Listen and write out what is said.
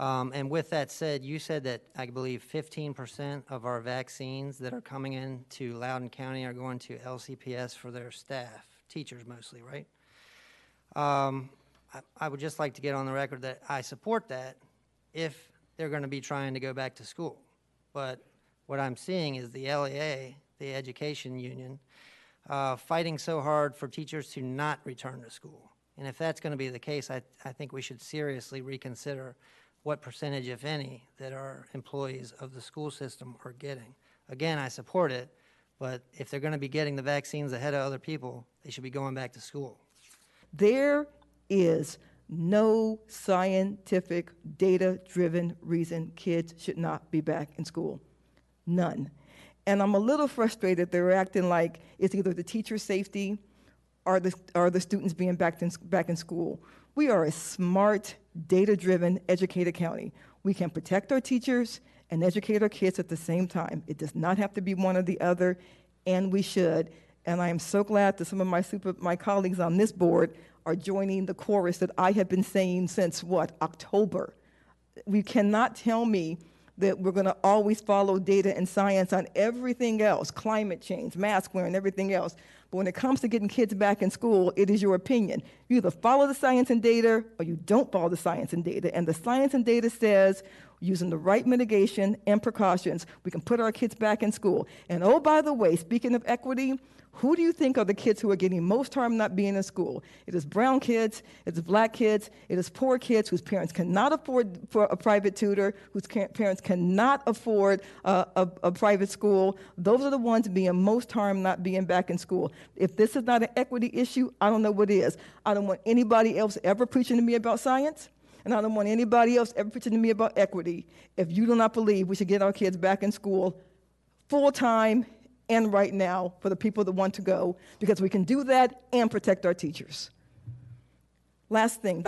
And with that said, you said that I believe 15% of our vaccines that are coming into Loudoun County are going to LCPS for their staff, teachers mostly, right? I would just like to get on the record that I support that if they're going to be trying to go back to school. But what I'm seeing is the LEA, the education union, fighting so hard for teachers to not return to school. And if that's going to be the case, I think we should seriously reconsider what percentage, if any, that our employees of the school system are getting. Again, I support it, but if they're going to be getting the vaccines ahead of other people, they should be going back to school. There is no scientific, data-driven reason kids should not be back in school. None. And I'm a little frustrated they're acting like it's either the teacher's safety or the students being back in school. We are a smart, data-driven, educated county. We can protect our teachers and educate our kids at the same time. It does not have to be one or the other, and we should. And I am so glad that some of my colleagues on this board are joining the chorus that I have been saying since, October. We cannot tell me that we're going to always follow data and science on everything else, climate change, mask wearing, everything else. But when it comes to getting kids back in school, it is your opinion. You either follow the science and data or you don't follow the science and data. And the science and data says, using the right mitigation and precautions, we can put our kids back in school. And oh, by the way, speaking of equity, who do you think are the kids who are getting most harm not being in school? It is brown kids, it is black kids, it is poor kids whose parents cannot afford for a private tutor, whose parents cannot afford a private school. Those are the ones being most harmed not being back in school. If this is not an equity issue, I don't know what is. I don't want anybody else ever preaching to me about science, and I don't want anybody else ever preaching to me about equity if you do not believe we should get our kids back in school full-time and right now for the people that want to go, because we can do that and protect our teachers. Last thing.